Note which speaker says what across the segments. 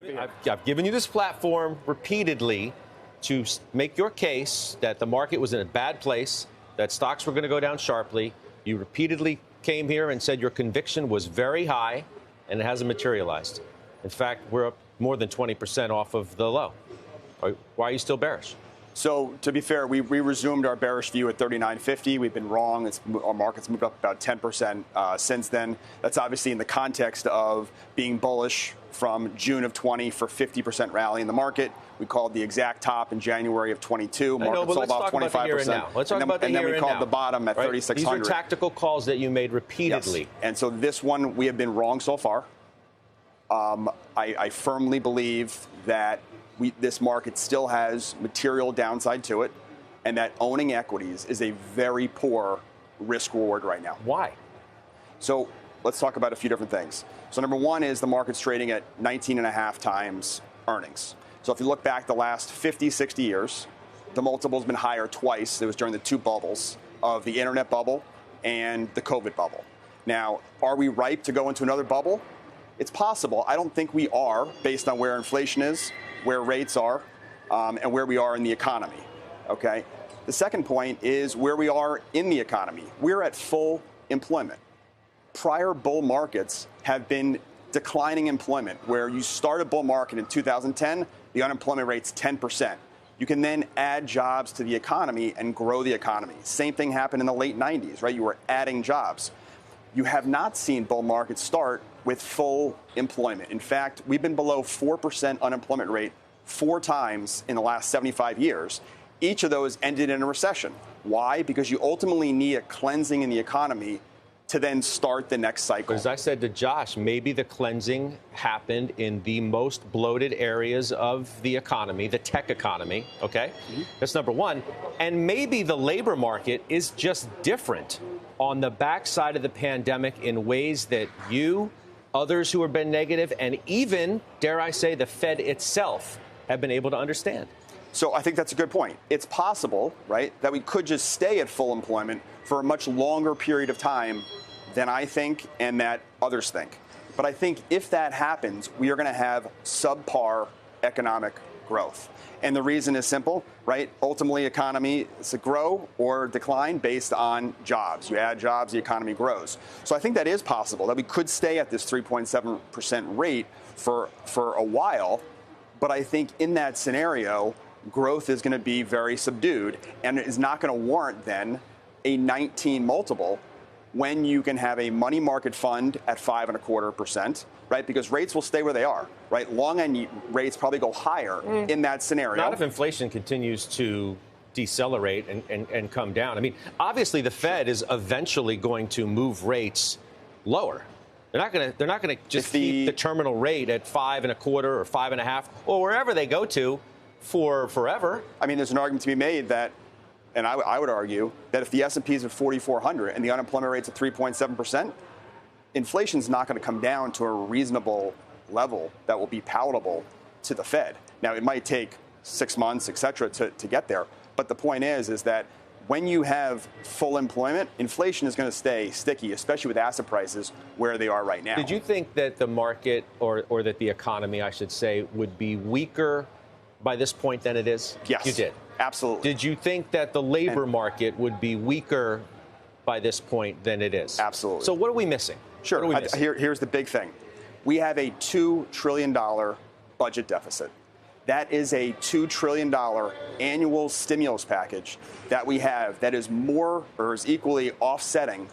Speaker 1: I've given you this platform repeatedly to make your case that the market was in a bad place, that stocks were going to go down sharply. You repeatedly came here and said your conviction was very high, and it hasn't materialized. In fact, we're up more than 20% off of the low. Why are you still bearish?
Speaker 2: So, to be fair, we resumed our bearish view at 39.50. We've been wrong. Our market's moved up about 10% since then. That's obviously in the context of being bullish from June of 20 for 50% rally in the market. We called the exact top in January of 22. Market sold off 25%.
Speaker 1: Let's talk about the here and now.
Speaker 2: And then we called the bottom at 3,600.
Speaker 1: These are tactical calls that you made repeatedly.
Speaker 2: Yes. And so this one, we have been wrong so far. I firmly believe that this market still has material downside to it, and that owning equities is a very poor risk reward right now.
Speaker 1: Why?
Speaker 2: So let's talk about a few different things. So number one is the market's trading at 19.5 times earnings. So if you look back the last 50, 60 years, the multiple's been higher twice. It was during the two bubbles of the internet bubble and the COVID bubble. Now, are we ripe to go into another bubble? It's possible. I don't think we are, based on where inflation is, where rates are, and where we are in the economy. Okay. The second point is where we are in the economy. We're at full employment. Prior bull markets have been declining employment, where you start a bull market in 2010, the unemployment rate's 10%. You can then add jobs to the economy and grow the economy. Same thing happened in the late 90s, right? You were adding jobs. You have not seen bull markets start with full employment. In fact, we've been below 4% unemployment rate 4 times in the last 75 years. Each of those ended in a recession. Why? Because you ultimately need a cleansing in the economy to then start the next cycle.
Speaker 1: As I said to Josh, maybe the cleansing happened in the most bloated areas of the economy, the tech economy, okay? That's number one. And maybe the labor market is just different on the backside of the pandemic in ways that you, others who have been negative, and even, dare I say, the Fed itself have been able to understand.
Speaker 2: So I think that's a good point. It's possible, right, that we could just stay at full employment for a much longer period of time than I think and that others think. But I think if that happens, we are going to have subpar economic growth. And the reason is simple, right? Ultimately, economy is to grow or decline based on jobs. You add jobs, the economy grows. So I think that is possible, that we could stay at this 3.7% rate for a while. But I think in that scenario, growth is going to be very subdued and is not going to warrant then a 19 multiple when you can have a money market fund at 5.25%, right? Because rates will stay where they are, right? Long end rates probably go higher in that scenario.
Speaker 1: Not if inflation continues to decelerate and come down. I mean, obviously the Fed is eventually going to move rates lower. They're not going to just keep the terminal rate at 5.25 or 5.5 or wherever they go to for forever.
Speaker 2: I mean, there's an argument to be made that, and I would argue that if the S&P is at 4,400 and the unemployment rate's at 3.7%, inflation's not going to come down to a reasonable level that will be palatable to the Fed. Now, it might take 6 months, et cetera, to get there. But the point is that when you have full employment, inflation is going to stay sticky, especially with asset prices where they are right now.
Speaker 1: Did you think that the market or that the economy, I should say, would be weaker by this point than it is?
Speaker 2: Yes.
Speaker 1: You did?
Speaker 2: Absolutely.
Speaker 1: Did you think that the labor market would be weaker by this point than it is?
Speaker 2: Absolutely.
Speaker 1: So what are we missing?
Speaker 2: Sure.
Speaker 1: What are we missing?
Speaker 2: Here's the big thing. We have a $2 trillion budget deficit. That is a $2 trillion annual stimulus package that we have that is more or is equally offsetting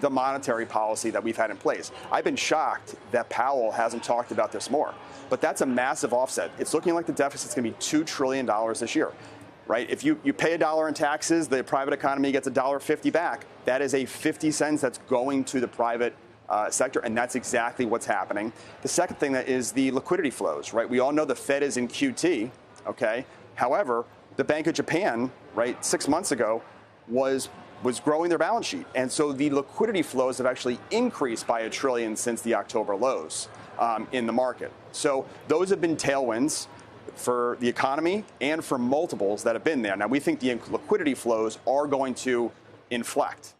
Speaker 2: the monetary policy that we've had in place. I've been shocked that Powell hasn't talked about this more, but that's a massive offset. It's looking like the deficit's going to be $2 trillion this year, right? If you pay $1 in taxes, the private economy gets $1.50 back. That is a 50 cents that's going to the private sector, and that's exactly what's happening. The second thing that is the liquidity flows, right? We all know the Fed is in QT, okay? However, the Bank of Japan, right, 6 months ago was growing their balance sheet. And so the liquidity flows have actually increased by $1 trillion since the October lows in the market. So those have been tailwinds for the economy and for multiples that have been there. Now, we think the liquidity flows are going to inflect.